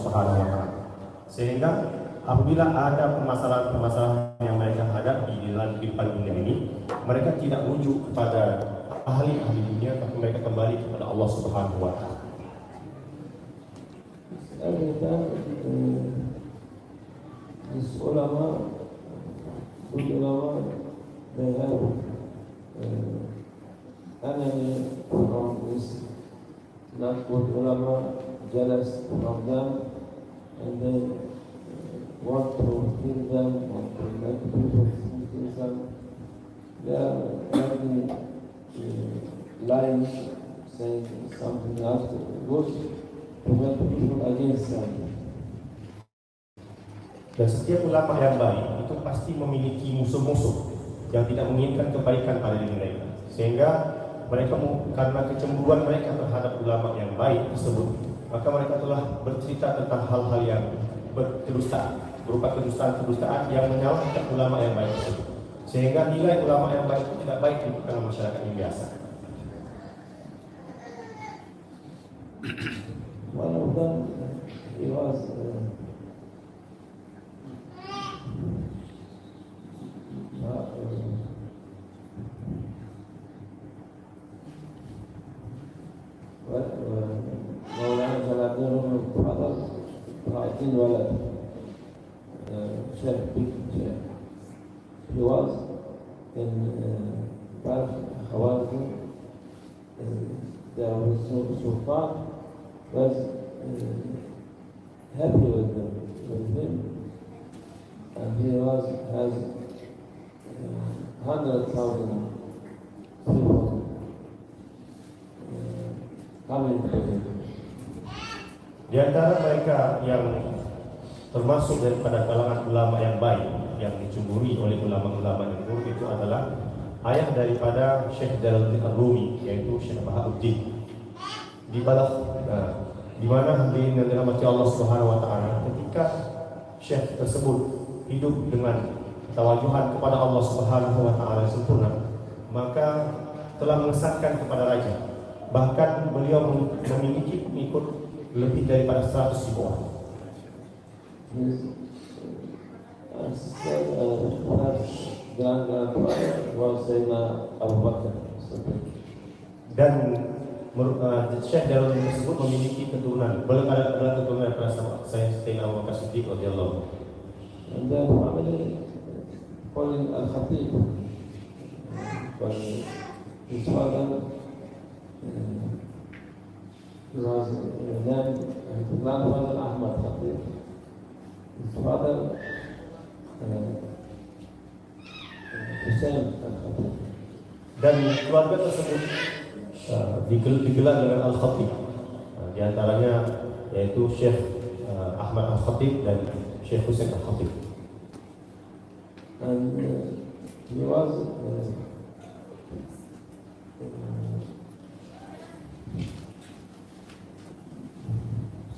Subhanahu wa taala. Sehingga apabila ada permasalahan-permasalahan yang mereka hadapi di dalam kehidupan dunia ini, mereka tidak rujuk kepada ahli-ahli dunia, tapi mereka kembali kepada Allah Subhanahu wa taala. These ulama, good ulama, they have enemy from this not good ulama, jealous from them, and they want to kill them, want to make people think them. They are only lying, saying something else good to make people against them. Dan setiap ulama yang baik itu pasti memiliki musuh-musuh yang tidak menginginkan kebaikan pada diri mereka, sehingga mereka karena kecemburuan mereka terhadap ulama yang baik tersebut, maka mereka telah bercerita tentang hal-hal yang berkedustaan, berupa kedustaan yang menyalahkan ulama yang baik tersebut, sehingga nilai ulama yang baik itu tidak baik di kalangan masyarakat yang biasa. One of them, he was مولانا جلال الدين الفضل رايتين ولد شيخ big شيخ. He was in Balkh Khawazin. There was Sultan was happy with him, and he has 100,000 people coming to him. Di antara mereka yang termasuk daripada kalangan ulama yang baik yang dicemburi oleh ulama-ulama yang buruk itu adalah ayah daripada Syekh Jalaluddin Ar-Rumi, yaitu Syekh Bahauddin di Balkh. Di mana hadirin yang dirahmati Allah Subhanahu wa taala, ketika Syekh tersebut hidup dengan tawajuhan kepada Allah Subhanahu wa taala sempurna, maka telah mengesatkan kepada raja. Bahkan beliau memiliki pengikut lebih daripada 100.000 orang. Dan Syekh Jalaluddin tersebut memiliki keturunan, adalah keturunan pada Sayyidina Abu Bakar Siddiq radhiyallahu anhu. And their family calling Al-Khatib. His father was named his grandfather Ahmad Khatib. His father Hussein Al-Khatib. Dan keluarga tersebut digelar dengan Al-Khatib. Di antaranya yaitu Syekh Ahmad Al-Khatib dan Syekh Hussein Al-Khatib. And he was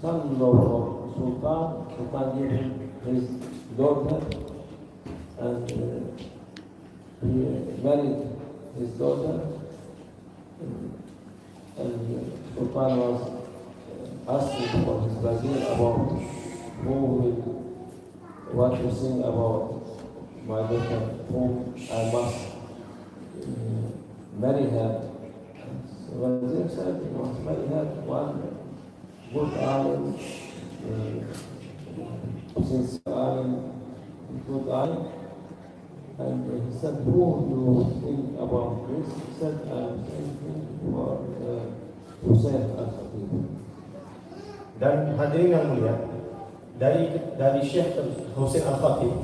son-in-law of Sultan. Sultan gave him his daughter, and he married his daughter. And Sultan was asking for his wazir about what to sing about my daughter, whom I must marry her. So wazir said he must marry her one good alim, sincere alim, good alim. And he said, who do you think about this? He said, I'm thinking for Hussein Al-Khatib. Dan hadirin yang mulia, dari Syekh Hussein Al-Khatib,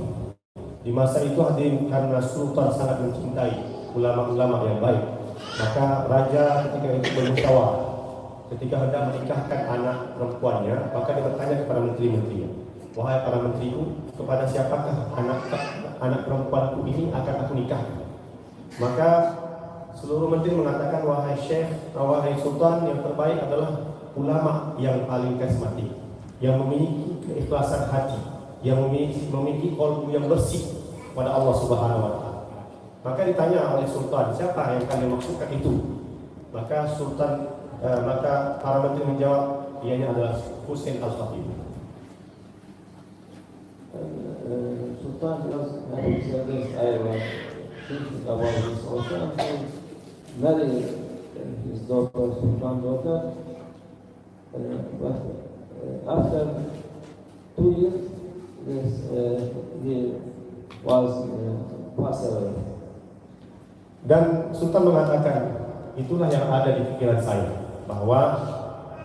di masa itu hadirin karena Sultan sangat mencintai ulama-ulama yang baik, maka raja ketika itu bermusyawarah. Ketika hendak menikahkan anak perempuannya, maka dia bertanya kepada menteri-menterinya, wahai para menteriku, kepada siapakah anak perempuanku ini akan aku nikahkan? Maka seluruh menteri mengatakan, wahai Syekh, wahai Sultan, yang terbaik adalah ulama yang paling karismatik, yang memiliki keikhlasan hati, yang memiliki qalbu yang bersih pada Allah Subhanahu wa taala. Maka ditanya oleh Sultan, siapa yang kalian maksudkan itu? Maka para menteri menjawab, ianya adalah Hussein Al-Khatib. Sultan was having said this, I was thinking about this also, and so marrying his daughter, Sultan's daughter. But after 2 years, he was passed away. Dan Sultan mengatakan, itulah yang ada di pikiran saya, bahwa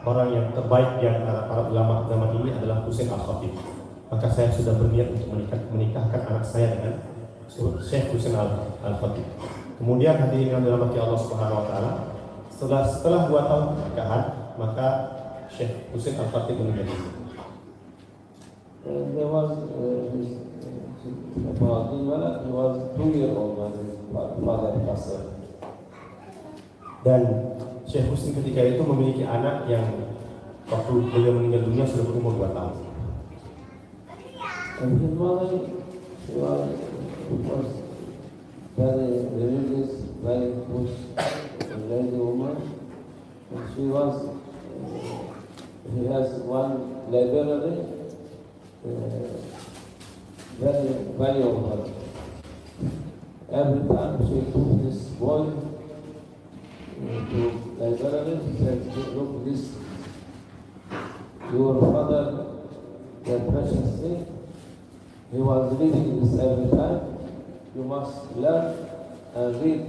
orang yang terbaik di antara para ulama zaman ini adalah Husain Al-Khatib. Maka saya sudah berniat untuk menikahkan anak saya dengan Syekh Husain Al-Khatib. Kemudian hadirin yang dirahmati Allah Subhanahu wa taala, setelah 2 tahun pernikahan, maka Syekh Husain Al-Khatib meninggal. There was about he was 2-year-old when his father passed away. Dan Syekh Husain ketika itu memiliki anak yang waktu beliau meninggal dunia sudah berumur 2 tahun. And his mother was very religious, very good, lady woman. And she was, he has one library, very valuable. Every time she took this boy to library, she said, look this, your father, the precious thing, he was reading this every time. You must learn and read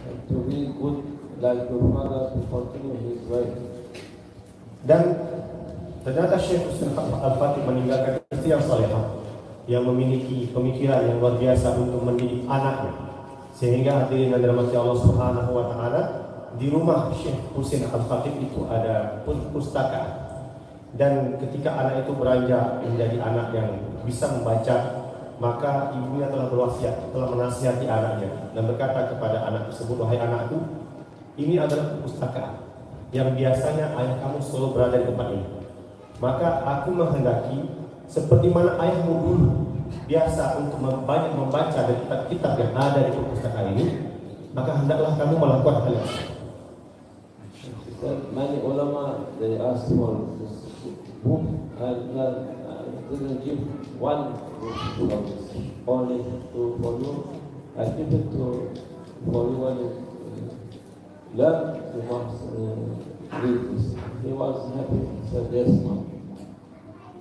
and to be good like your father to continue his way. Dan ternyata Syekh Husain Al-Khatib meninggalkan istri yang salehah, yang memiliki pemikiran yang luar biasa untuk mendidik anaknya. Sehingga hadirin yang dirahmati Allah Subhanahu wa taala, di rumah Syekh Husain Al-Khatib itu ada perpustakaan. Dan ketika anak itu beranjak menjadi anak yang bisa membaca, maka ibunya telah berwasiat, telah menasihati anaknya dan berkata kepada anak tersebut, wahai anakku, ini adalah perpustakaan yang biasanya ayah kamu selalu berada di tempat ini. Maka aku menghendaki seperti mana ayahmu dulu biasa untuk banyak membaca dari kitab-kitab yang ada di perpustakaan ini, maka hendaklah kamu melakukan hal yang sama. Many ulama they asked for this book and didn't give one book of this, only for you. I give it for you when you learn, you must read this. He was happy, said yes, ma'am.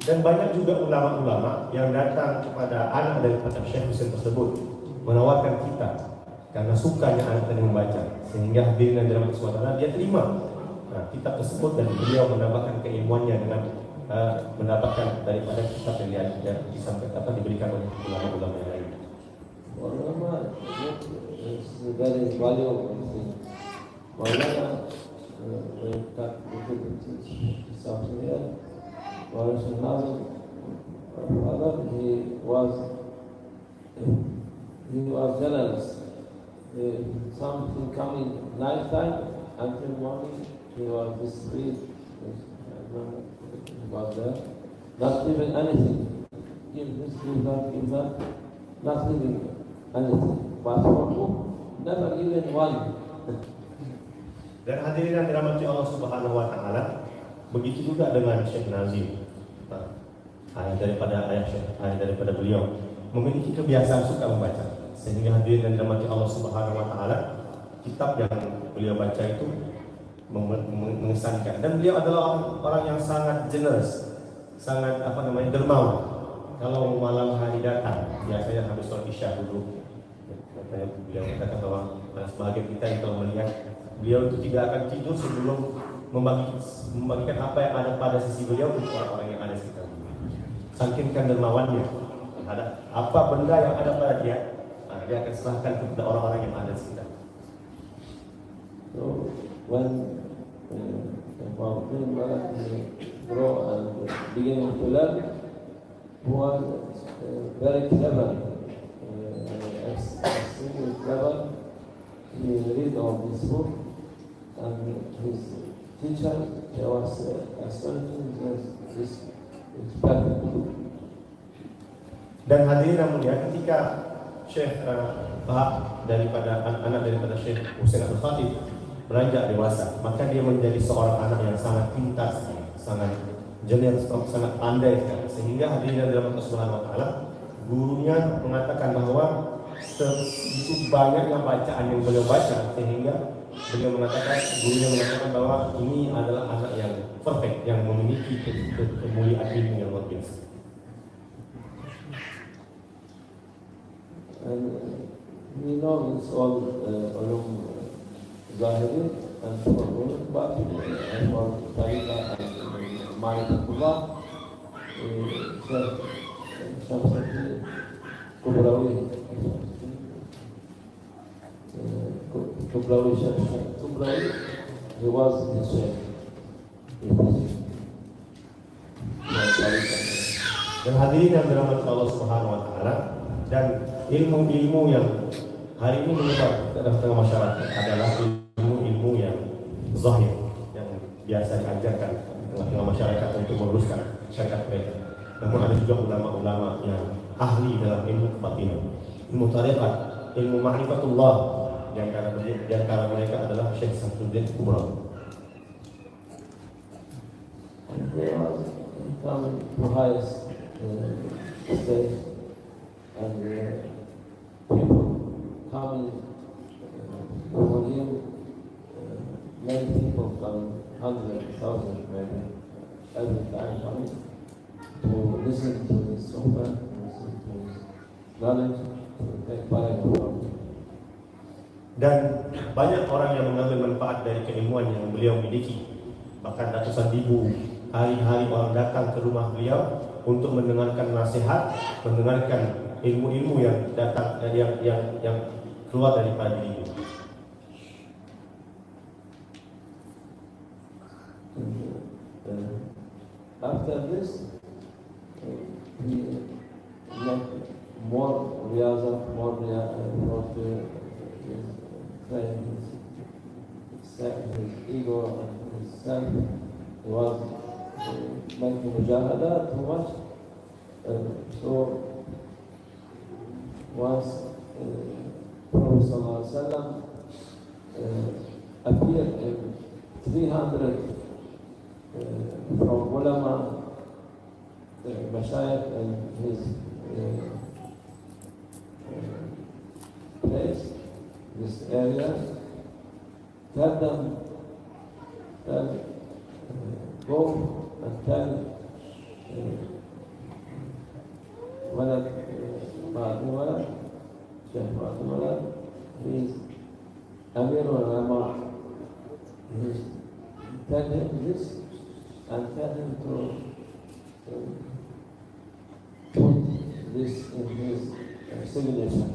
Dan banyak juga ulama-ulama yang datang kepada anak daripada Syekh Husain tersebut menawarkan kitab karena sukanya anak tadi membaca, sehingga hadirin yang dirahmati Allah dia terima kitab tersebut dan beliau menambahkan keilmuannya dengan mendapatkan daripada kitab yang disampaikan diberikan oleh ulama-ulama yang lain. Ulama is very valuable thing. Ulama tak betul something else. While Nazim father he was jealous. Something coming night time until morning he was discreet. Was there, not even anything. Give this, give that, not giving anything. But for who? Never even one. Dan hadirin yang dirahmati Allah Subhanahu wa taala, begitu juga dengan Syekh Nazim. Ayah daripada beliau memiliki kebiasaan suka membaca, sehingga hadirin yang dirahmati Allah Subhanahu wa taala, kitab yang beliau baca itu mengesankan. Dan beliau adalah orang yang sangat generous, sangat dermawan. Kalau malam hari datang, biasanya habis sholat isya dulu, beliau katakan bahwa sebagian kita yang telah melihat beliau itu tidak akan tidur sebelum membagikan apa yang ada pada sisi beliau untuk orang-orang yang ada di sekitar beliau. Saking dermawannya terhadap apa benda yang ada pada dia, dia akan serahkan kepada orang-orang yang ada di sekitar. So when grow and beginning to learn, he was very clever, extremely clever. He read all this book, and his teacher was astonishing this is perfect. Dan hadirin yang mulia, ketika Syekh daripada anak daripada Syekh Husain Al-Khatib beranjak dewasa, maka dia menjadi seorang anak yang sangat pintar, sangat jenius, sangat pandai, sehingga hadirin yang dirahmati Allah Subhanahu wa taala, gurunya mengatakan bahwa segitu banyaknya bacaan yang beliau baca sehingga gurunya mengatakan bahwa ini adalah anak yang perfect, yang memiliki kemuliaan ilmu yang luar biasa. And we know it's all ulum zahiri and for batin and for tariqah and ma'rifatullah, Syekh Syamsuddin Kubrawi, he was the Sheikh. Dan hadirin yang dirahmati Allah Subhanahu wa taala, dan ilmu-ilmu yang hari ini menyebar ke tengah masyarakat adalah ilmu-ilmu yang zahir yang biasa diajarkan di tengah masyarakat untuk meluruskan syariat mereka. Namun ada juga ulama-ulama yang ahli dalam ilmu kebatinan, ilmu tariqat, ilmu ma'rifatullah. Di antara mereka adalah Syekh Syamsuddin Kubrawi. And they are coming to highest stage, and people coming for him. Many people come, 100,000 maybe, every time coming to listen to his sohbah, to listen to his knowledge, to take part from him. Dan banyak orang yang mengambil manfaat dari keilmuan yang beliau miliki. Bahkan ratusan ribu hari-hari orang datang ke rumah beliau untuk mendengarkan nasihat, mendengarkan ilmu-ilmu yang datang yang keluar daripada diri. After this, he make more riyazat, more to train his ego and his self. He was making mujahada too much. So once Prophet Sallallahu Alaihi Wasallam appeared in 300 from ulama, mashayikh in his place, this area, tell them, go and tell Walad Ma'adumala, Sheikh Ma'adumala, he is Amir al-Ulama. Tell him this and tell him to put this in his signature.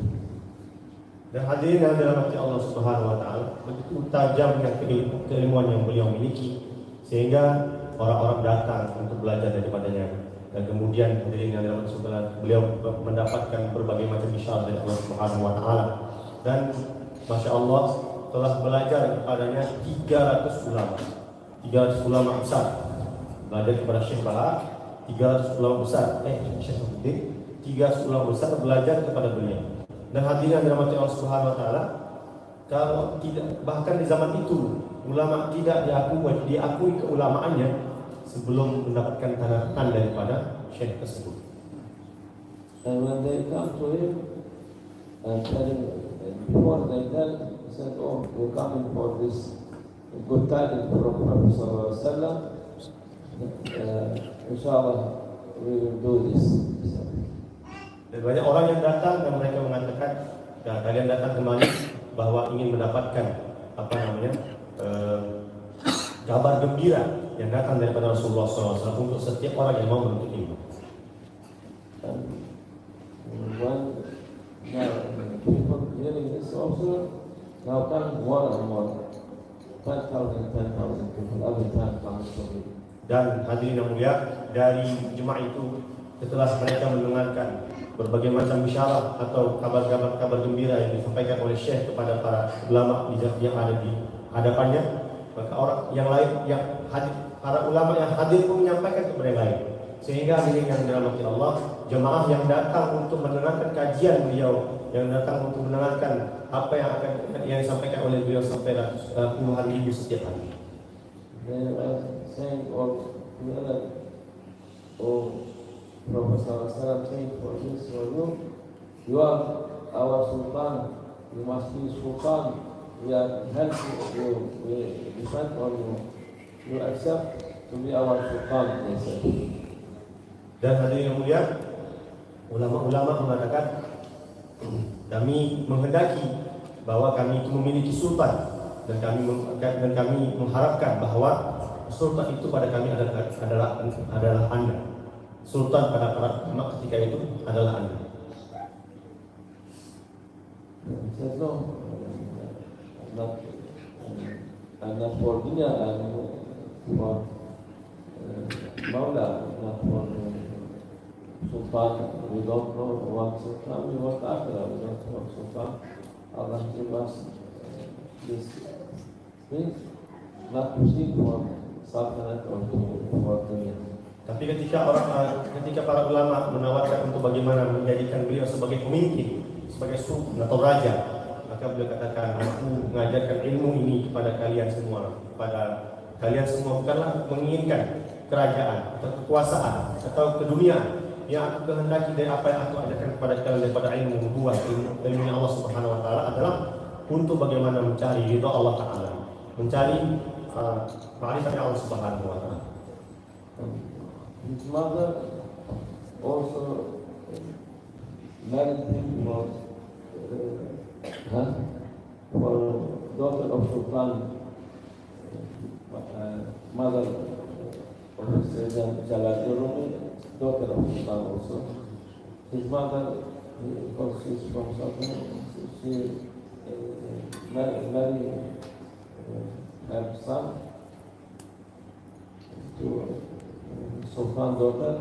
Dan hadirin yang dirahmati Allah Subhanahu wa taala, begitu tajamnya keilmuan yang beliau miliki sehingga orang-orang datang untuk belajar daripadanya. Dan kemudian hadirin yang dirahmati Allah, beliau mendapatkan berbagai macam isyarat dari Allah Subhanahu wa taala. Dan Masya Allah telah belajar kepadanya 300 ulama. 300 ulama besar belajar kepada Syekh Bahar, 300 ulama besar Syekh Syamsuddin, 300 ulama besar belajar kepada beliau. Dan hadirin yang dirahmati Allah Subhanahu wa taala, kalau tidak, bahkan di zaman itu ulama tidak diakui keulamaannya sebelum mendapatkan tanda tangan daripada syekh tersebut. And when they come to him and tell him, before they tell, he said, "Oh, we're coming for this good tidings from Prophet Sallallahu Alaihi Wasallam. Inshallah, we will do this." Dan banyak orang yang datang dan mereka mengatakan, ya, kalian datang kemari bahwa ingin mendapatkan kabar gembira yang datang daripada Rasulullah SAW untuk setiap orang yang mau menuntut ilmu. And when now people hearing this also, now come more and more, 10,000 people every time comes to me. Dan hadirin yang mulia, dari jemaah itu setelah mereka mendengarkan berbagai macam isyarat atau kabar gembira yang disampaikan oleh Syekh kepada para ulama yang ada di hadapannya, maka orang yang lain yang hadir, para ulama yang hadir pun menyampaikan kepada yang lain, sehingga hadirin yang dirahmati Allah, jemaah yang datang untuk mendengarkan kajian beliau, yang datang untuk mendengarkan apa yang disampaikan oleh beliau sampai puluhan ribu setiap hari. They are saying all together, "Oh, Prophet ﷺ said for this for you are our Sultan, you must be Sultan, we are helping you, we depend on you, you accept to be our Sultan, they said. Dan hadirin yang mulia, ulama-ulama mengatakan kami menghendaki bahwa kami itu memiliki sultan dan kami mengharapkan bahwa sultan itu pada kami adalah Anda. Sultan pada para ulama ketika itu adalah Anda. He said no, I'm not for dunya, I'm for Mawla, not for Sultan. We don't know what Sultan, we want Akhirah, we don't want Sultan. Allah give us this thing, not to seek for Sultanate or for dunya. Tapi ketika para ulama menawarkan untuk bagaimana menjadikan beliau sebagai pemimpin, sebagai sultan atau raja, maka beliau katakan, aku mengajarkan ilmu ini kepada kalian semua. Kepada kalian semua bukanlah menginginkan kerajaan atau kekuasaan atau keduniaan. Yang aku kehendaki dari apa yang aku ajarkan kepada kalian daripada ilmu nubuwah, ilmu Allah Subhanahu Wa Taala adalah untuk bagaimana mencari ridha Allah Taala, mencari ma'rifat Allah Subhanahu Wa Taala. His mother also married him for daughter of Sultan, mother of Sayyidina Jalaluddin, daughter of Sultan also. His mother, because she's from Sultan, she married her son to Sultan daughter.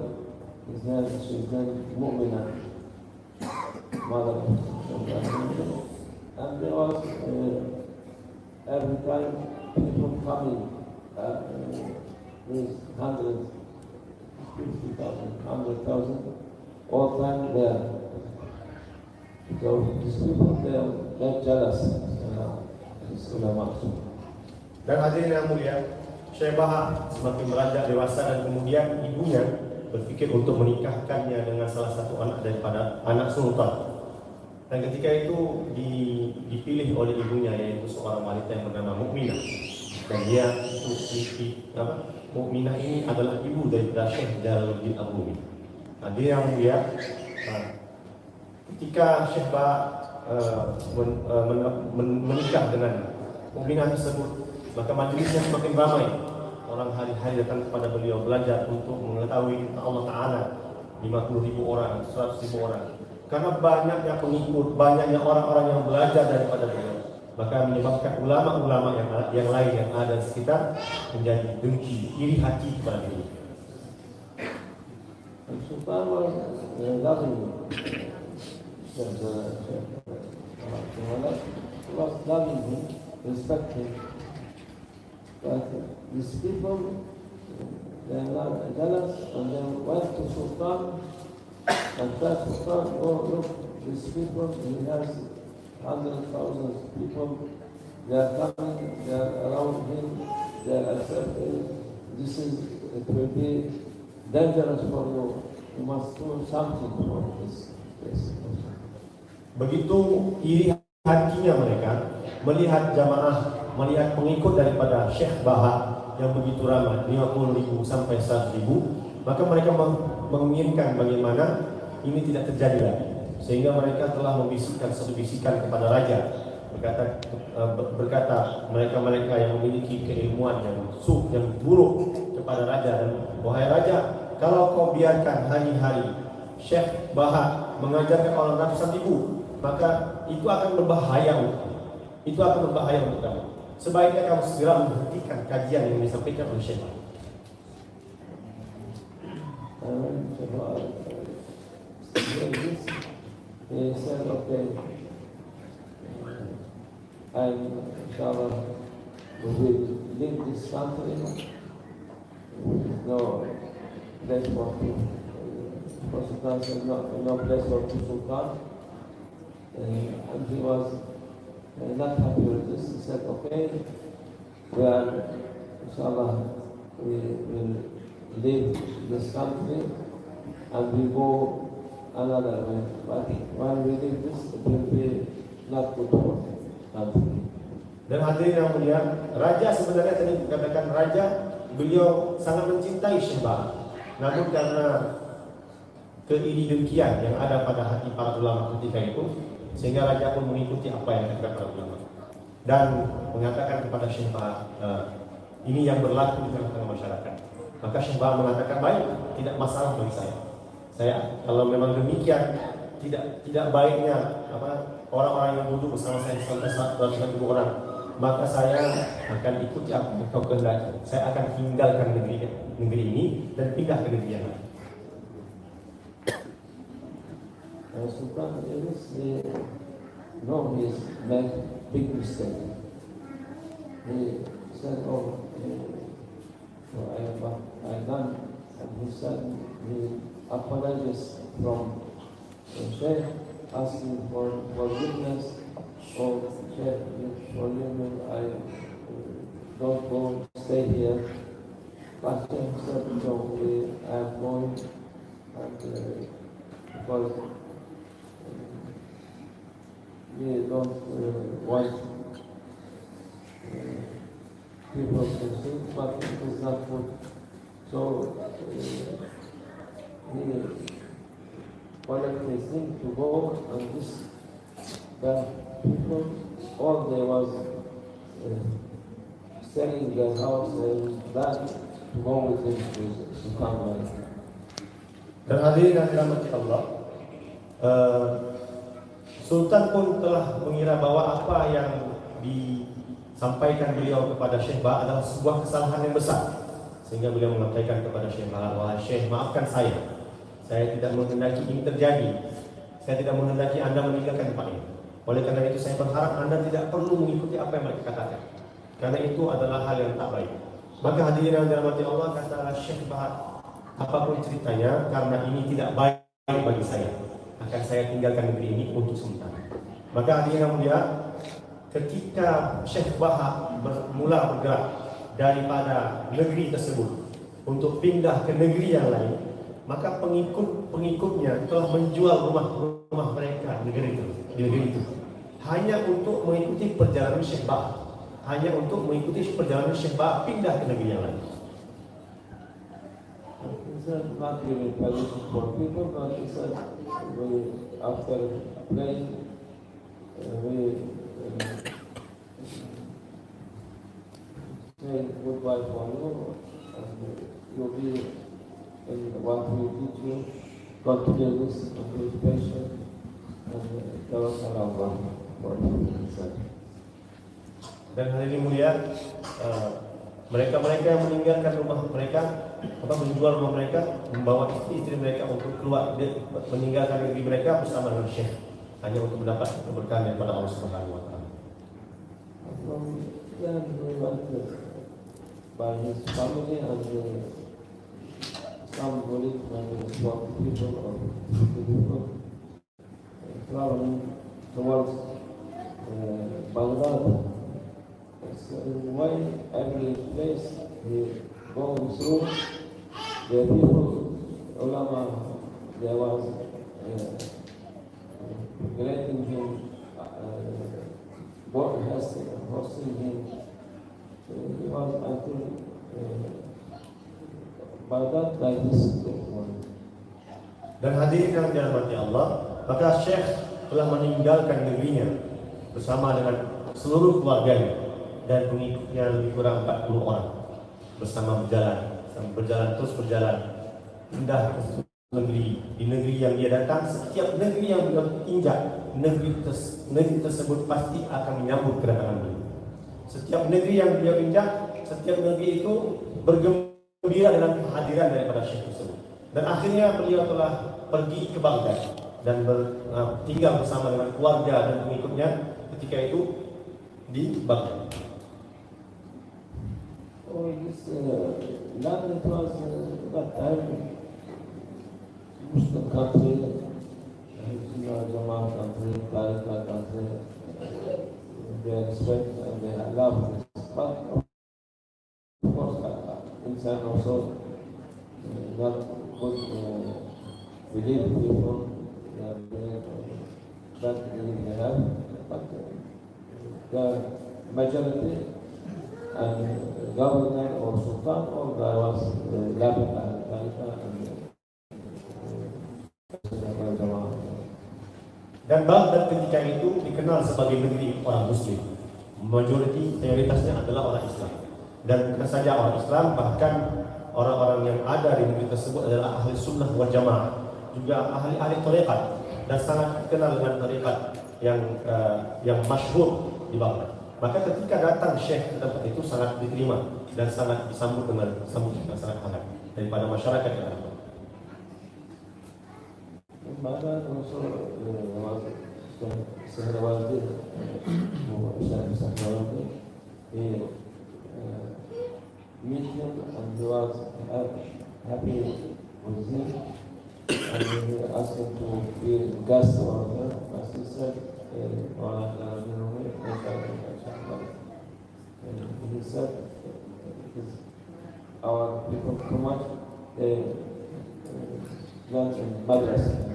She's named Mu'mina, mother of Sultan. And there was every time people coming with 150,000, 100,000, all time there. So these people, they're jealous. Dan hadirin yang mulia, Syekh Bahar semakin beranjak dewasa dan kemudian ibunya berpikir untuk menikahkannya dengan salah satu anak daripada anak sultan. Dan ketika itu dipilih oleh ibunya, yaitu seorang wanita yang bernama Mukminah. Dan dia Mukminah ini adalah ibu daripada Syekh Jalaluddin Ar-Rumi. Hadirin yang mulia, ketika Syekh Bahar menikah dengan Mukminah tersebut, maka majelisnya semakin ramai. Orang hari-hari datang kepada beliau belajar untuk mengetahui tentang Allah Ta'ala. 50.000 orang, 100.000 orang. Karena banyaknya pengikut, banyaknya orang-orang yang belajar daripada beliau, maka menyebabkan ulama-ulama yang lain yang ada di sekitar menjadi dengki, iri hati kepada beliau. Sultan was loving him. Was loving him, respecting. But these people, they are not jealous, and they went to Sultan and said, Sultan, oh look, these people, he has 100,000 people, they are coming, they are around him, they are accepting. It will be dangerous for you. You must do something for this. Begitu iri hatinya mereka melihat jamaah, melihat pengikut daripada Syekh Bahar yang begitu ramai, 50.000 sampai 100.000, maka mereka menginginkan bagaimana ini tidak terjadi lagi. Sehingga mereka telah membisikkan satu bisikan kepada raja, berkata mereka-mereka yang memiliki keilmuan yang buruk kepada raja, dan wahai raja, kalau kau biarkan hari-hari Syekh Bahar mengajarkan orang ratusan ribu, maka itu akan berbahaya untuk kamu. Sebaiknya kamu segera menghentikan kajian yang disampaikan oleh Syekh Bahar. He said, okay, inshallah, we will leave this country. No place for two. Sultan said, no place for two Sultan. And he was not happy with this. He said, okay, inshallah, we will leave this country, and we go another way. But when we leave this, it will be not good for country. Dan hadirin yang mulia, raja sebenarnya tadi dikatakan raja, beliau sangat mencintai Syekh Bahar. Namun karena keiri dengkian yang ada pada hati para ulama ketika itu, sehingga raja pun mengikuti apa yang dikatakan para ulama dan mengatakan kepada Syekh Bahar, ini yang berlaku di tengah-tengah masyarakat. Maka Syekh Bahar mengatakan, baik, tidak masalah bagi saya. Kalau memang demikian, tidak baiknya orang-orang yang duduk bersama saya sampai 100.000 orang, maka saya akan ikuti apa yang kau kehendaki. Saya akan tinggalkan negeri ini dan pindah ke negeri yang lain. Sultan Idris know he's made big mistake. He said, I done, and he said he apologized from the Sheikh, asking for forgiveness. Oh, Sheikh, forgive me, I don't go stay here. But Sheikh said, no, I am going, and because we don't want people to think, but it is not good. So he collected his thing to go, and this the people, all they was selling their house and that to go with him to come back. Dan hadirin yang dirahmati Allah, Sultan pun telah mengira bahwa apa yang disampaikan beliau kepada Syekh Bahar adalah sebuah kesalahan yang besar, sehingga beliau mengatakan kepada Syekh Bahar, wahai Syekh, maafkan saya tidak menghendaki ini terjadi, saya tidak menghendaki Anda meninggalkan tempat ini. Oleh karena itu saya berharap Anda tidak perlu mengikuti apa yang mereka katakan, karena itu adalah hal yang tak baik. Maka hadirin yang dirahmati Allah, kata Syekh Bahar, apapun ceritanya, karena ini tidak baik bagi saya, akan saya tinggalkan negeri ini untuk sementara. Maka hadirin yang mulia, ketika Syekh Bahar mula bergerak daripada negeri tersebut untuk pindah ke negeri yang lain, maka pengikutnya telah menjual rumah mereka di negeri itu hanya untuk mengikuti perjalanan Syekh Bahar, hanya untuk mengikuti perjalanan Syekh Bahar pindah ke negeri yang lain. It's not really permission for people, but it's after playing, we say goodbye for you, and you'll be in what we teach you. Continue this, and be patient, and tell us around what you said. Dan hadirin mulia, mereka-mereka yang meninggalkan rumah mereka, menjual rumah mereka, membawa istri mereka untuk keluar, meninggalkan negeri mereka bersama dengan Syekh, hanya untuk mendapat keberkahan daripada Allah Subhanahu Wa Taala. From then we went by his family and some believe that it was 40 people or 50 people traveling towards Baghdad. So in way, every place he goes through, the people, ulama, there was granting him, hosting him. He was until Baghdad like this one. Dan hadirin yang dirahmati Allah, maka Syekh telah meninggalkan negerinya bersama dengan seluruh keluarganya dan pengikutnya lebih kurang 40 orang bersama berjalan pindah ke negeri. Di negeri yang dia datang, setiap negeri yang beliau injak, negeri tersebut pasti akan menyambut kedatangan beliau. Setiap negeri yang beliau injak, setiap negeri itu bergembira dengan kehadiran daripada Syekh tersebut. Dan akhirnya beliau telah pergi ke Baghdad dan tinggal bersama dengan keluarga dan pengikutnya ketika itu di Baghdad. Oh, this land, it was that time Muslim country, Jamaat country, Tariqa country, they respect and they love this. But of course, inside also not good believe people that that they have, but the majority and governor or sultan or there was Labin al-Khalifa and Dan Baghdad ketika itu dikenal sebagai negeri orang Muslim. Majoriti mayoritasnya adalah orang Islam. Dan bukan saja orang Islam, bahkan orang-orang yang ada di negeri tersebut adalah ahli sunnah wal jamaah, juga ahli-ahli tarekat dan sangat dikenal dengan tarekat yang masyhur di Baghdad. Maka ketika datang Syekh ke tempat itu sangat diterima dan sangat disambut dengan sambutan sangat hangat daripada masyarakat yang ada. Baghdad also Sehrawardin, Sehrawardin, he met him and he was happy with him, and he asked him to be guest over there. As he said, he said, our people too much, they learn in madrasa.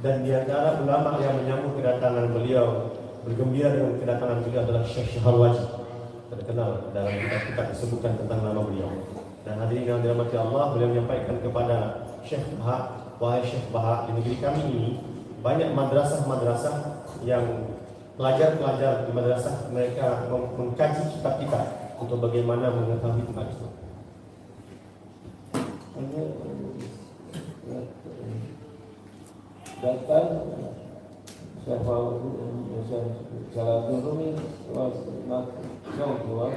Dan di antara ulama yang menyambut kedatangan beliau, bergembira dengan kedatangan beliau adalah Syekh Shaharwaji, terkenal dalam kitab disebutkan tentang nama beliau. Dan hadirin yang dirahmati Allah, beliau menyampaikan kepada Syekh Baha, wahai Syekh Baha, di negeri kami ini banyak madrasah-madrasah yang pelajar-pelajar di madrasah mereka mengkaji kitab-kitab untuk bagaimana mengetahui tentang Islam. That time, Syekh Jalaluddin was not known to us.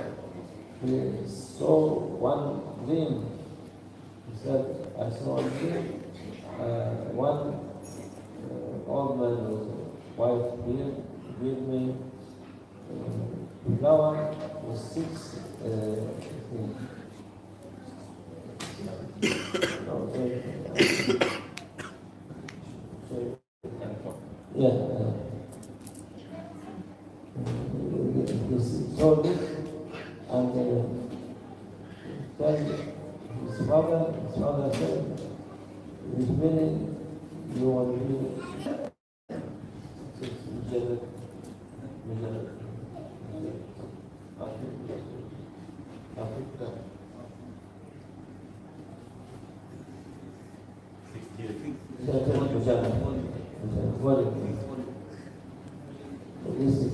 He saw one dream. He said, I saw a dream. One old man with white beard gave me flower with six things. Yeah. He saw this and then his father said, this meaning you want to be Africa. This is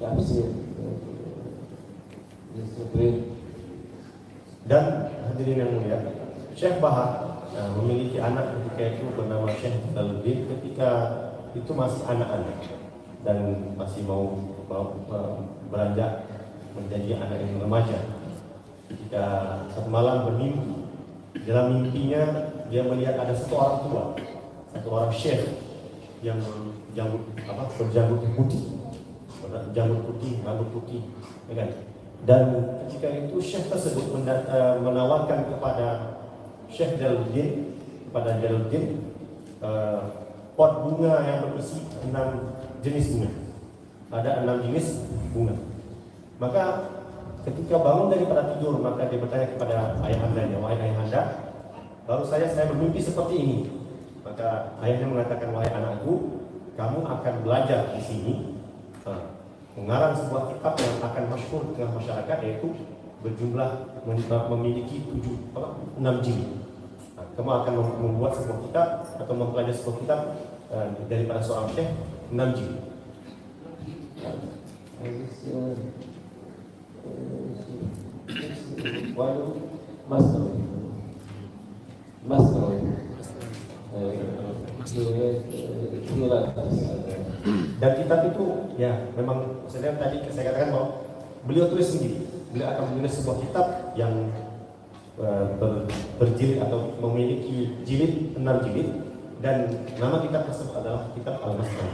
tafsir. This is great. Dan hadirin yang mulia, Syekh Baha memiliki anak ketika itu bernama Syekh Jalaluddin, ketika itu masih anak-anak dan masih mau beranjak menjadi anak yang remaja. Ketika satu malam bermimpi, dalam mimpinya dia melihat ada satu orang tua, satu orang syekh yang berjanggut putih, rambut putih, ya kan? Dan ketika itu syekh tersebut menawarkan kepada Syekh Jalaluddin, pot bunga yang berisi 6 jenis bunga. Ada 6 jenis bunga. Maka ketika bangun daripada tidur, maka dia bertanya kepada ayahandanya, wahai ayahanda, baru saya bermimpi seperti ini. Maka ayahnya mengatakan, wahai anakku, kamu akan belajar di sini mengarang sebuah kitab yang akan masyhur di tengah masyarakat, yaitu berjumlah memiliki 6 jilid. Kamu akan membuat sebuah kitab atau mempelajari sebuah kitab daripada seorang syekh 6 jilid. Dan kitab itu ya memang saya katakan bahwa beliau tulis sendiri. Beliau akan menulis sebuah kitab yang berjilid atau memiliki jilid 6 jilid, dan nama kitab tersebut adalah kitab Al-Masnawi.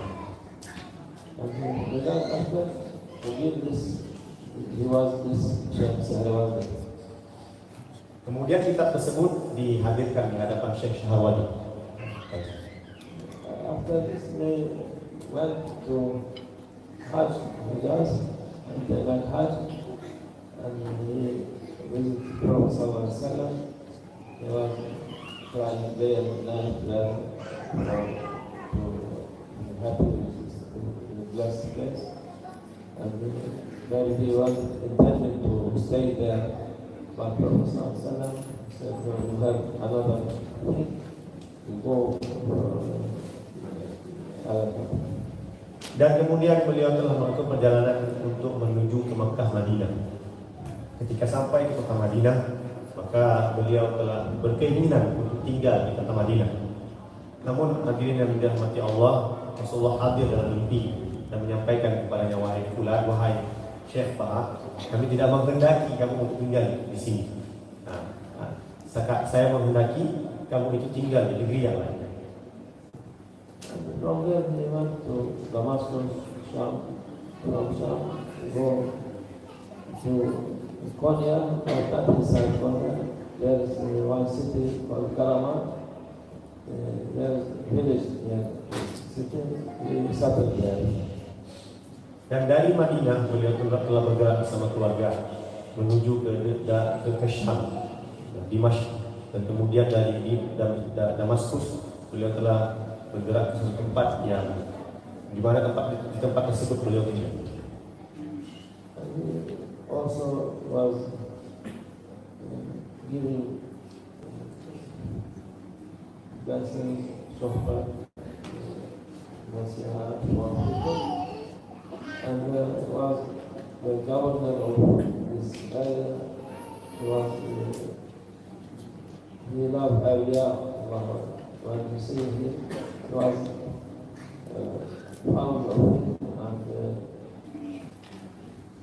Kemudian kitab tersebut dihadirkan di hadapan Syekh Shaharwadi. After this, they went to Hajj, Hijaz, and they went Hajj, and he visit Prophet Sallallahu Alaihi Wasallam. He was trying day and night there to be happy with the blessed place. And then he was intending to stay there, but Prophet Sallallahu Alaihi Wasallam said, "No, you have another thing. You go Arafah." Dan kemudian beliau telah melakukan perjalanan untuk menuju ke Makkah Madinah. Ketika sampai ke kota Madinah, maka beliau telah berkeinginan untuk tinggal di kota Madinah. Namun hadirin yang dirahmati Allah, Rasulullah hadir dalam mimpi dan menyampaikan kepadanya, "Wahai fulan, wahai Syekh Pak, kami tidak menghendaki kamu untuk tinggal di sini. Saya menghendaki kamu itu tinggal di negeri yang lain." From there he went to Damascus, Sham, from Sham go to Konya, or countryside Konya. There is one city called Karaman. There is a village near the city. He settled there. Dan dari Madinah beliau telah bergerak bersama keluarga menuju ke Syam, Dimashq, dan kemudian dari Damaskus beliau telah bergerak ke suatu tempat yang di mana di tempat tersebut beliau tinggal. He also was giving blessings, sohbah, nasihat for people, and was the governor of this area. He loved awliya Allah. When you see him, he was fond of him, and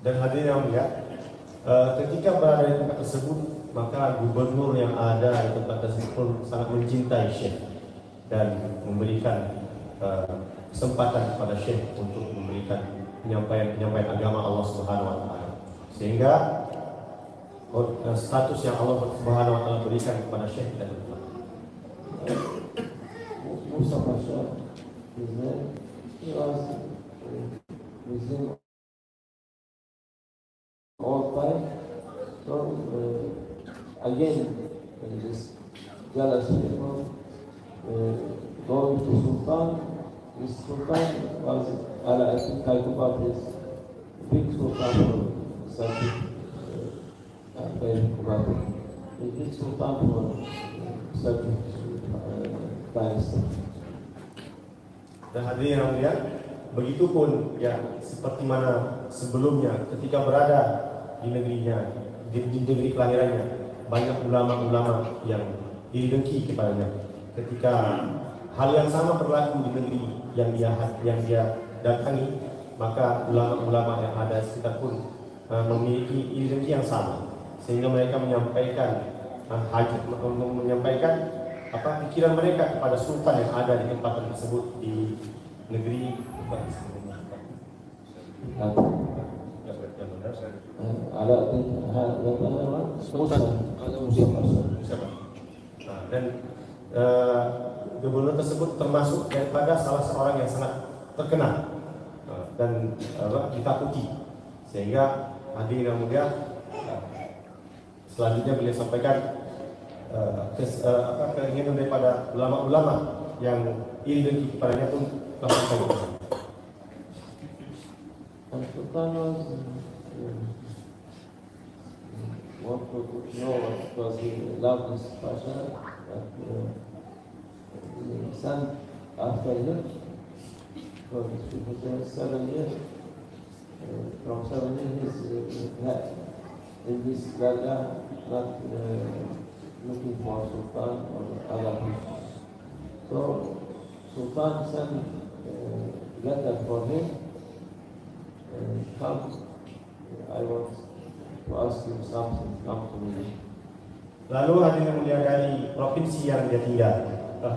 Dan hadirin yang mulia, ketika berada di tempat tersebut, maka gubernur yang ada di tempat tersebut pun sangat mencintai Syekh dan memberikan kesempatan kepada Syekh untuk memberikan penyampaian agama Allah Subhanahu wa taala. Sehingga status yang Allah Subhanahu wa taala berikan kepada Syekh tidak berubah. Mustafa Shah, his name, he was with him all time. So again, this jealous people going to Sultan. This Sultan was Ala-Atin Kaikubat, is big Sultan for Sati Kaikubat. The big Sultan for Sati Dynasty. Dan hadirin yang mulia, begitupun ya seperti mana sebelumnya ketika berada di negerinya, di negeri kelahirannya, banyak ulama-ulama yang didengki kepadanya. Ketika hal yang sama berlaku di negeri yang dia datangi, maka ulama-ulama yang ada sekitar pun memiliki iri dengki yang sama, sehingga mereka menyampaikan menyampaikan pikiran mereka kepada sultan yang ada di tempat tersebut di negeri dan gubernur tersebut termasuk daripada salah seorang yang sangat terkenal dan ditakuti, sehingga hadirin yang mulia, selanjutnya beliau sampaikan keinginan daripada ulama-ulama yang iri dengki kepadanya pun telah sampai. Sultan want to know what was he loved this Pasha, but the son after him for 7 years. From 7 years he's in this Dargah, not looking for Sultan or other people. So Sultan sent letter for him. Come, I want to ask you something, come to me. Lalu hadirin yang mulia, dari provinsi yang dia tinggal,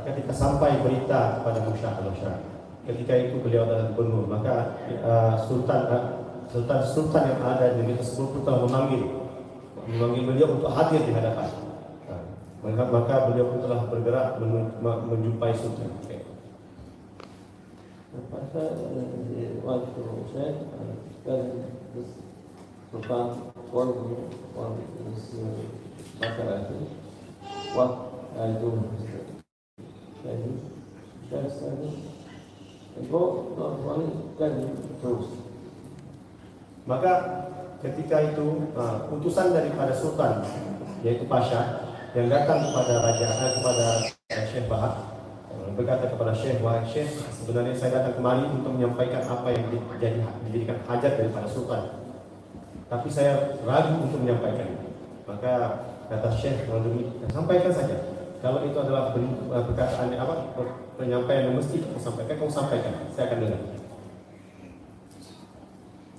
ketika sampai berita kepada Musyah al-Musyah, ketika itu beliau adalah gubernur, maka sultan yang ada di negeri tersebut telah memanggil beliau untuk hadir di hadapan. Maka beliau pun telah bergerak menjumpai sultan. Pasha want to say, tell this Sultan called me on his matter, I think, what I do is can you share something? And go, not worry, tell him the truth. Maka ketika itu utusan daripada Sultan, yaitu Pasha, yang datang kepada kepada Syekh Bahak, berkata kepada Syekh, wahai Syekh, sebenarnya saya datang kemari untuk menyampaikan apa yang dijadikan hajat daripada Sultan, tapi saya ragu untuk menyampaikan. Maka kata Syekh, sampaikan saja. Kalau itu adalah perkataan penyampaian yang mesti kamu sampaikan, kamu sampaikan, saya akan dengar.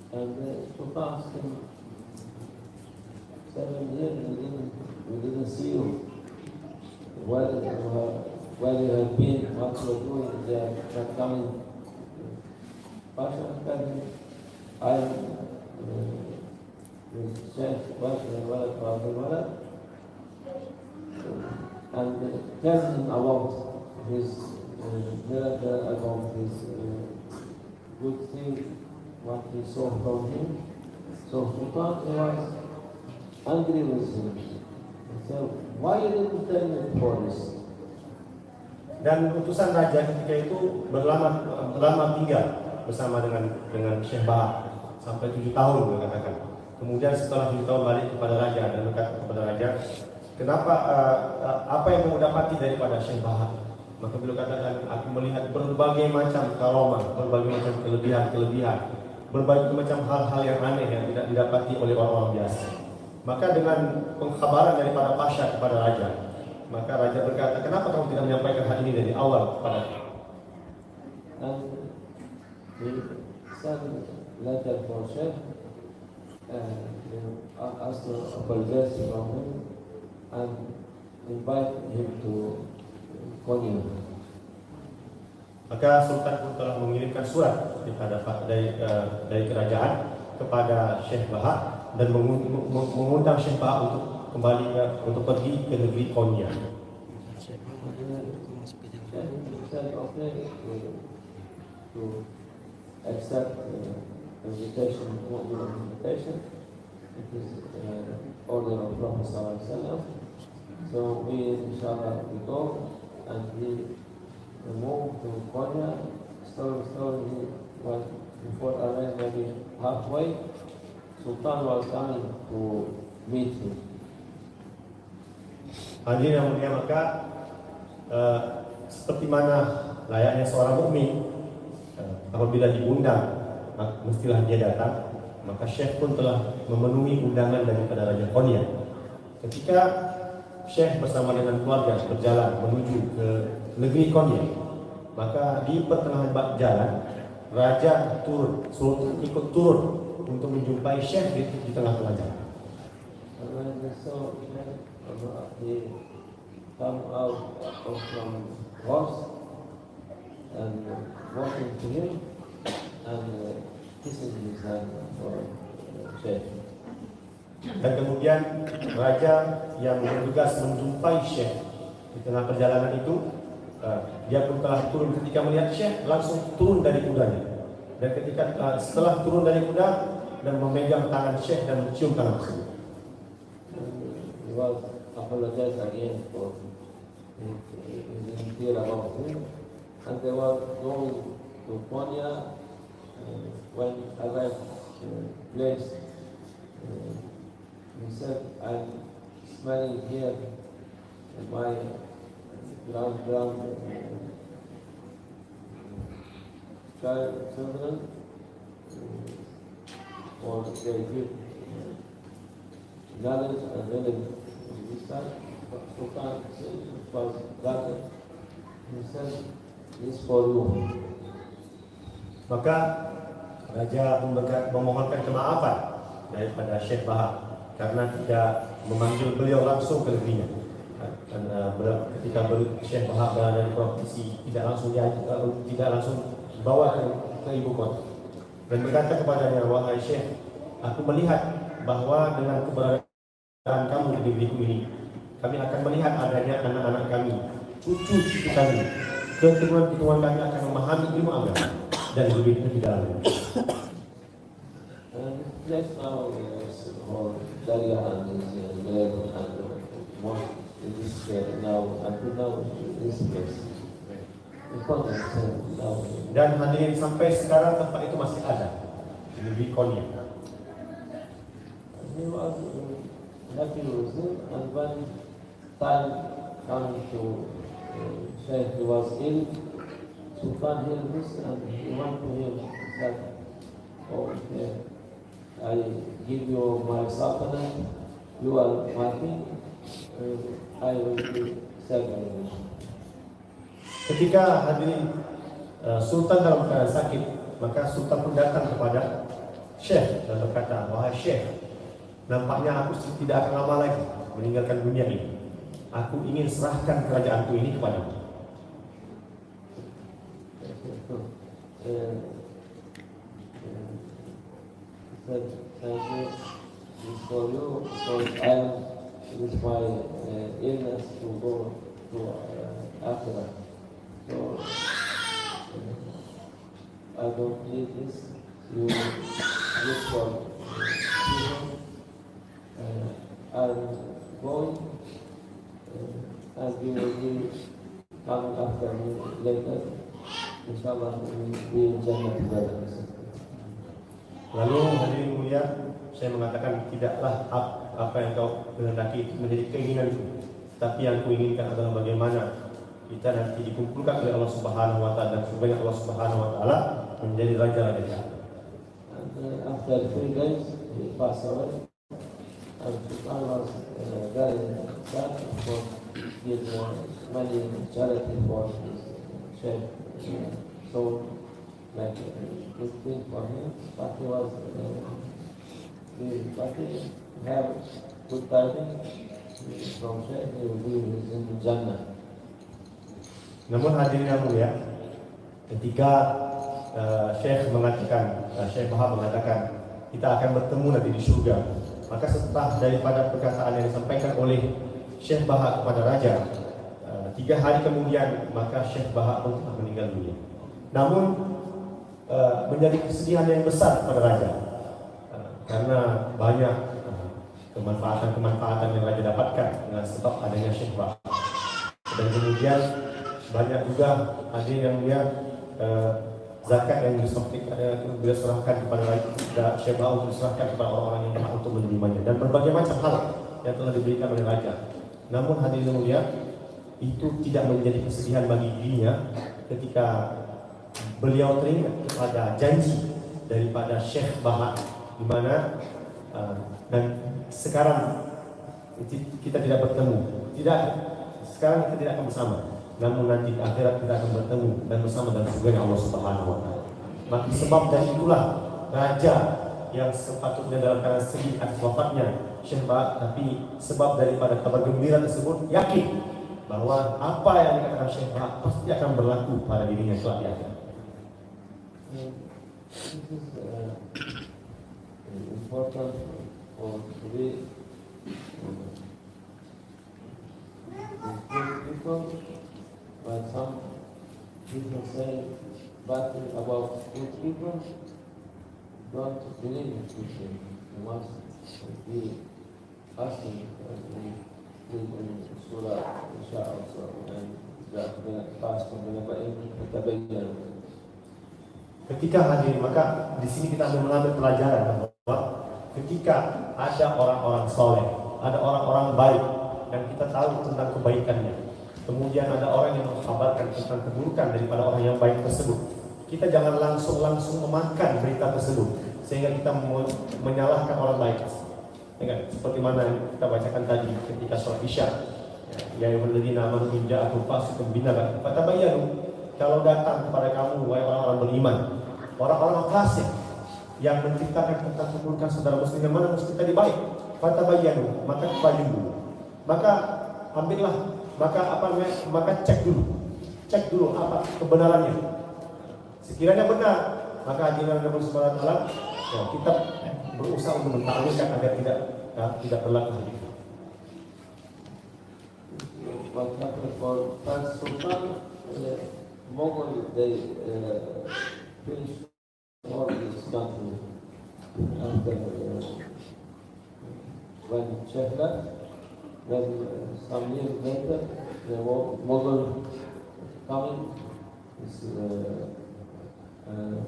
And Sultan asked him, 7 years we didn't see you. Where you have been, what you are doing, they are not coming. Pasha said, I am with Sheikh Basha and tell him about his miracle, about his good thing, what he saw from him. So Sultan was angry with him. He said, why you didn't tell me before this? Dan utusan raja ketika itu berlama tinggal bersama dengan Syekh Bahak sampai 7 tahun, dia katakan. Kemudian setelah 7 tahun balik kepada raja dan berkata kepada raja, kenapa apa yang kamu dapati daripada Syekh Bahak? Maka beliau katakan, aku melihat berbagai macam karomah, berbagai macam kelebihan, berbagai macam hal-hal yang aneh yang tidak didapati oleh orang-orang biasa. Maka dengan pengkhabaran daripada Pasha kepada raja, maka raja berkata, kenapa kamu tidak menyampaikan hal ini dari awal kepada aku? And he sent letter for Sheikh and asked to apologize from him and invite him to Konya. Maka Sultan pun telah mengirimkan surat dari kerajaan kepada Syekh Bahak dan mengundang Syekh Bahak untuk kembali untuk pergi ke negeri Konya. Said, okay, to accept invitation, invitation. It is order of Prophet Sallallahu Alaihi Wasallam. So we, inshallah, we go and we move to Konya. Slowly, he was before arriving maybe halfway. Sultan was coming to meet him. Hadirin yang mulia, maka seperti mana layaknya seorang mukmin apabila diundang mestilah dia datang, maka Syekh pun telah memenuhi undangan daripada Raja Konya. Ketika Syekh bersama dengan keluarga berjalan menuju ke negeri Konya, maka di pertengahan jalan Raja Sultan ikut turun untuk menjumpai Syekh di tengah-tengah jalan. He come out from horse and walking to him and kissing his hand for Sheikh. Dan kemudian raja yang bertugas menjumpai Syekh di tengah perjalanan itu, dia pun telah turun. Ketika melihat Syekh, langsung turun dari kudanya. Dan ketika setelah turun dari kuda dan memegang tangan Syekh dan mencium tangan tersebut, he was apologized again for his fear about him, and they were going to Konya. When arrived place, he said, I'm smelling here my children, or they give knowledge and knowledge. This time, Sultan was gathered. He said, this for you. maka raja memohonkan kemaafan daripada Syekh Bahak karena tidak memanggil beliau langsung ke negerinya. Dan ketika Syekh Bahak berada di provinsi, tidak langsung bawa ke ibu kota. Dan berkata kepadanya, wahai Syekh, aku melihat bahwa dengan keberadaan kamu di negeriku ini, kami akan melihat adanya anak-anak kami, cucu kami, keturunan kami akan memahami ilmu agama dan lebih dalam. place now is called Darya and is there and mosque is now until now this place. Important now. Dan hadirin sampai sekarang tempat itu masih ada di Bikonia. He was happy with him, and when time coming to Sheikh, he was ill, Sultan heard this and he went to him and said, "Oh, okay, I give you my sultanate, you are my king, I will be serving you." Ketika hadirin Sultan dalam keadaan sakit, maka Sultan pun datang kepada Syekh dan berkata, "Wahai Syekh, nampaknya aku tidak akan lama lagi meninggalkan dunia ini. Aku ingin serahkan kerajaanku ini kepadamu." Thank you. This for you, because it is my illness to go to Africa. So I don't need this. You look for people. I'm going, and you will be coming after me later. Inshallah, we will be in Jannah together. Lalu hadirin mulia, saya mengatakan tidaklah apa yang kau kehendaki itu menjadi keinginanku, tapi yang kuinginkan adalah bagaimana kita nanti dikumpulkan oleh Allah Subhanahu wa taala dan sebagai Allah Subhanahu wa taala menjadi raja-raja jannah. And after 3 days, he passed away. And Sultan was very sad for his many charity for his Sheikh. So, like, good thing for him, but he was, but he have good tidings from Sheikh, he will be in Jannah. Namun hadirin yang mulia, ketika Syekh mengatakan, Syekh Bahar mengatakan kita akan bertemu nanti di surga, maka setelah daripada perkataan yang disampaikan oleh Syekh Bahar kepada Raja, 3 hari kemudian maka Syekh Bahar pun telah meninggal dunia. Namun menjadi kesedihan yang besar kepada Raja, karena banyak kemanfaatan yang Raja dapatkan dengan sebab adanya Syekh Bahar. Dan kemudian banyak juga hadirin yang mulia zakat yang beliau serahkan kepada Raja Syekh Bahar, untuk diserahkan kepada orang-orang yang berhak untuk menerimanya, dan berbagai macam hal yang telah diberikan oleh Raja. Namun hadirin yang mulia, itu tidak menjadi kesedihan bagi dirinya ketika beliau teringat kepada janji daripada Syekh Bahar, di mana dan sekarang kita tidak bertemu, sekarang kita tidak akan bersama, namun nanti di akhirat kita akan bertemu dan bersama dalam surga Allah Subhanahu wa taala. Maka sebab dari itulah raja yang sepatutnya dalam keadaan sedih atas wafatnya Syekh Bahar, tapi sebab daripada kabar gembira tersebut yakin bahwa apa yang dikatakan Syekh Bahar pasti akan berlaku pada dirinya kelak di akhirat. This is important for today. People, but some people say bad thing about good people. Don't believe in people. You must be fasting and read in Surah Isha also, and fast from the Tabayyan. Ketika hadir, maka di sini kita ambil mengambil pelajaran bahwa ketika ada orang-orang soleh, ada orang-orang baik, dan kita tahu tentang kebaikannya, kemudian ada orang yang mengkabarkan tentang keburukan daripada orang yang baik tersebut, kita jangan langsung memakan berita tersebut sehingga kita menyalahkan orang baik. Ya, seperti mana yang kita bacakan tadi ketika sholat Isya, ya ayyuhalladzina amanu in ja'akum fasiqun binaba'in fatabayyanu. Kalau datang kepada kamu wahai orang-orang beriman, orang-orang fasik yang menceritakan tentang keburukan saudara muslim yang mana muslim tadi baik, fatabayyanu, maka tabayyanu, maka ambillah, maka cek dulu apa kebenarannya. Sekiranya benar, maka hadirin Nabi Subhanahu wa taala, kita berusaha untuk mentakwilkan agar tidak berlaku hal itu. What happened for first Sultan, Mughal, they finished all this country after Then some years later, the Mughal coming, this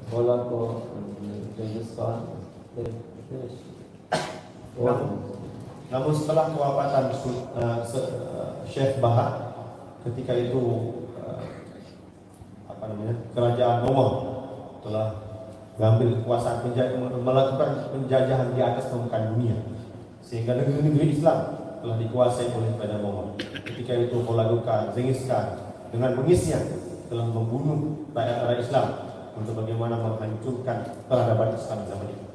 Monaco and Genghis Khan, they finished. Namun setelah kewafatan Syekh Bahak, ketika itu kerajaan Mongol telah mengambil kekuasaan, melakukan penjajahan di atas permukaan dunia, sehingga negeri-negeri Islam telah dikuasai oleh kerajaan Mongol. Ketika itu melakukan Genghis Khan dengan bengisnya telah membunuh rakyat Islam untuk bagaimana menghancurkan peradaban Islam zaman itu.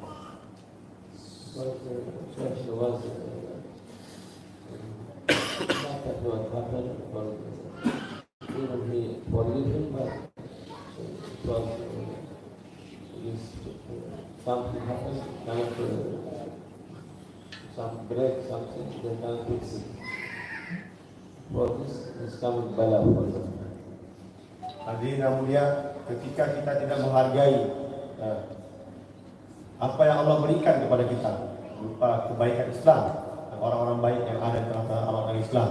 What happened was even he forgave him, but it was something happened, some break, something, they can't fix it. For this is coming bala for them. Hadirin yang mulia, ketika kita tidak menghargai apa yang Allah berikan kepada kita berupa kebaikan Islam dan orang-orang baik yang ada di tengah-tengah orang-orang Islam,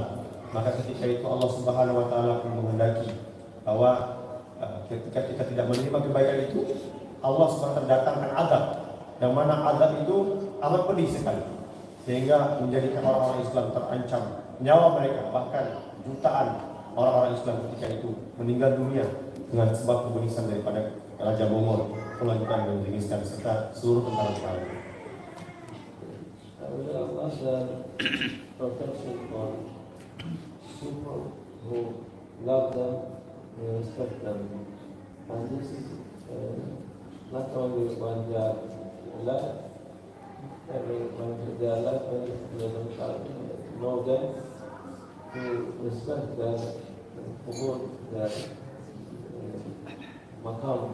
maka ketika itu Allah Subhanahu wa taala akan menghendaki bahwa ketika kita tidak menerima kebaikan itu, Allah Subhanahu wa taala datangkan azab, yang mana azab itu amat pedih sekali, sehingga menjadikan orang-orang Islam terancam nyawa mereka, bahkan jutaan orang-orang Islam ketika itu meninggal dunia dengan sebab kebengisan daripada Raja Mongol, kelanjutan dan Genghis Khan serta seluruh tentara-tentara. Allah protection for people who love them, respect them, and this is not only when they are alive, when they are alive, when they don't know them, to respect their kubur, their makam.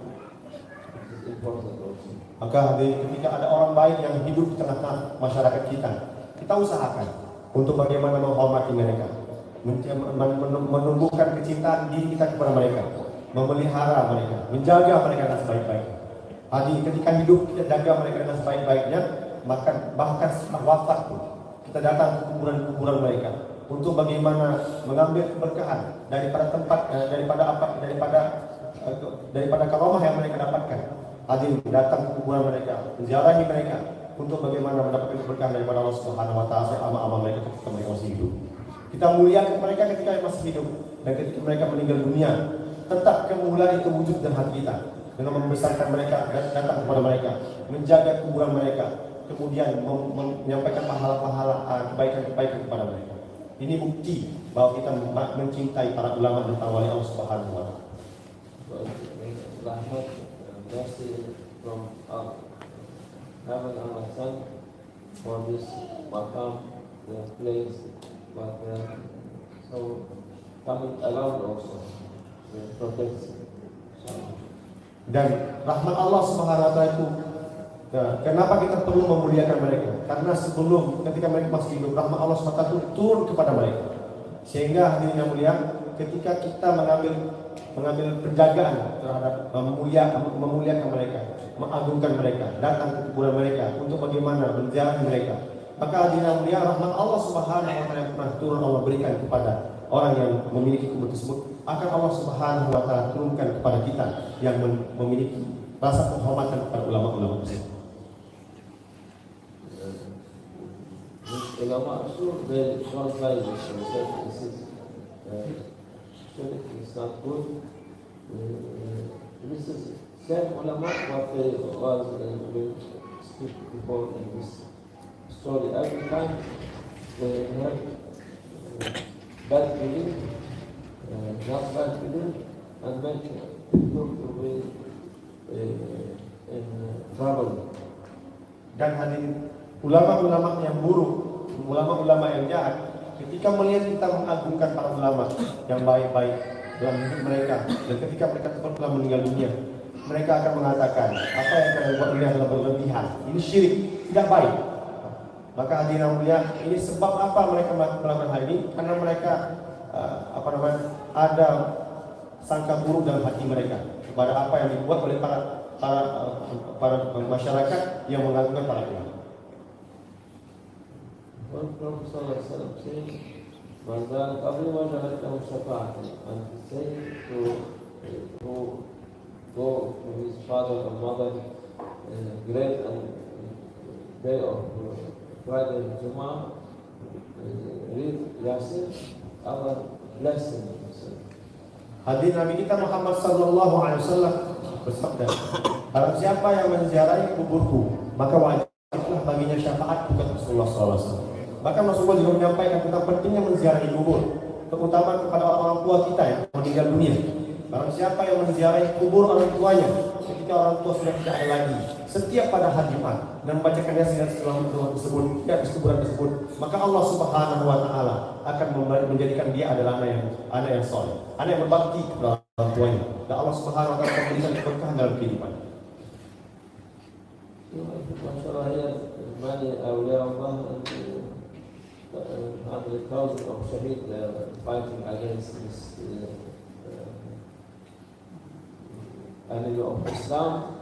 This is important also. Maka ketika ada orang baik yang hidup di tengah-tengah masyarakat kita usahakan untuk bagaimana menghormati mereka, menumbuhkan kecintaan diri kita kepada mereka, memelihara mereka, menjaga mereka dengan sebaik-baiknya. Ketika hidup kita jaga mereka dengan sebaik-baiknya, maka bahkan setelah wafat pun kita datang ke kuburan-kuburan mereka untuk bagaimana mengambil keberkahan daripada tempat daripada karomah yang mereka dapatkan. Hadirin datang ke kuburan mereka, menziarahi mereka untuk bagaimana mendapatkan keberkahan daripada Allah Subhanahu wa taala amal-amal mereka ketika mereka masih hidup. Kita muliakan mereka ketika masih hidup, dan ketika mereka meninggal dunia, tetap kemuliaan itu wujud dalam hati kita dengan membesarkan mereka dan datang kepada mereka, menjaga kuburan mereka, kemudian menyampaikan pahala-pahala kebaikan-kebaikan kepada mereka. Ini bukti bahwa kita mencintai para ulama dan para wali Allah Subhanahu wa taala. Rahmat, mercy from heaven and my son for this makam, the place, but so coming around also, protects. Dan rahmat Allah Subhanahu wa taala itu, kenapa kita perlu memuliakan mereka? Karena sebelum ketika mereka masih hidup, rahmat Allah Subhanahu wa taala itu turun kepada mereka. Sehingga hadirin yang mulia, ketika kita mengambil penjagaan terhadap memuliakan mereka, mengagungkan mereka, datang ke kuburan mereka untuk bagaimana menziarahi mereka, maka hadirin yang mulia, rahmat Allah Subhanahu wa taala yang pernah turun Allah berikan kepada orang yang memiliki kubur tersebut, akan Allah Subhanahu wa taala turunkan kepada kita yang memiliki rasa penghormatan kepada ulama-ulama tersebut. Ulama also they don't try this. This is it's not good. This is same ulama what they was speak before in this story. Every time they have bad feeling, not bad feeling, and make people to be in trouble. Dan hadirin, ulama-ulama yang buruk, ulama-ulama yang jahat, ketika melihat kita mengagungkan para ulama yang baik-baik dalam hidup mereka, dan ketika mereka telah meninggal dunia, mereka akan mengatakan, apa yang kalian buat ini adalah berlebihan, ini syirik, tidak baik. Maka hadirin yang mulia, ini sebab apa mereka melakukan hal ini? Karena mereka ada sangka buruk dalam hati mereka kepada apa yang dibuat oleh para masyarakat yang mengagungkan para ulama. One Prophet ﷺ says, "Man kana qabli wa ja'alat lahu shafa'atan," and he said to go to his father or mother grave and day of Friday Jummah, read Yasin, Allah bless him. Hadirin Nabi kita Muhammad sallallahu alaihi wasallam bersabda, "Barang siapa yang menziarahi kuburku, maka wajiblah baginya syafaat," kata Rasulullah sallallahu alaihi wasallam. Bahkan Rasulullah juga menyampaikan tentang pentingnya menziarahi kubur, terutama kepada orang tua kita yang meninggal dunia. Barang siapa yang menziarahi kubur orang tuanya ketika orang tua sudah tidak ada lagi, setiap pada hari Jumat dan membacakan Yasin setelah doa tersebut di kuburan tersebut, maka Allah Subhanahu wa taala akan menjadikan dia adalah anak yang saleh, anak yang berbakti kepada orang tuanya, dan Allah Subhanahu wa taala akan memberikan keberkahan dalam kehidupan. Masyaallah, ya, many awliya Allah and 100,000 of Shahid fighting against this enemy of Islam.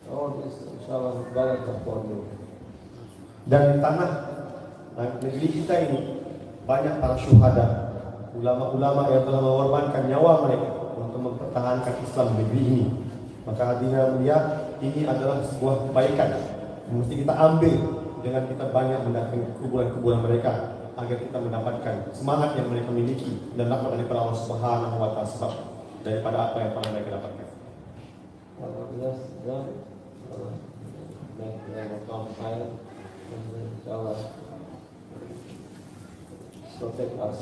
All this, inshallah, barakah for you. Dan di tanah negeri kita ini banyak para syuhada, ulama-ulama yang telah mengorbankan nyawa mereka untuk mempertahankan Islam di negeri ini. Maka hadirin melihat ini adalah sebuah kebaikan yang mesti kita ambil dengan kita banyak mendatangi kuburan-kuburan mereka agar kita mendapatkan semangat yang mereka miliki dan dapat daripada Allah Subhanahu wa taala sebab daripada apa yang pernah mereka dapatkan. Allah bless them, make them become higher, and inshallah protect us.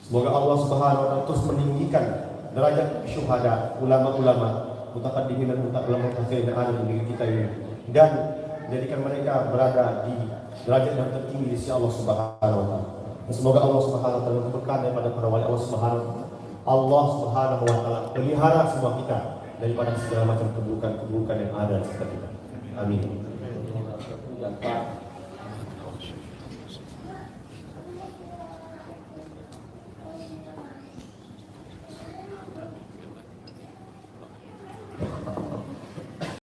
Semoga Allah Subhanahu wa taala terus meninggikan derajat syuhada, ulama-ulama, mutaqaddimin dan mutaqaddimin yang ada di negeri kita ini, dan jadikan mereka berada di derajat yang tertinggi di sisi Allah Subhanahu wa taala. Dan semoga Allah Subhanahu wa taala berkahi daripada para wali Allah Subhanahu wa taala pelihara semua kita daripada segala macam keburukan-keburukan yang ada di sekitar kita. Amin.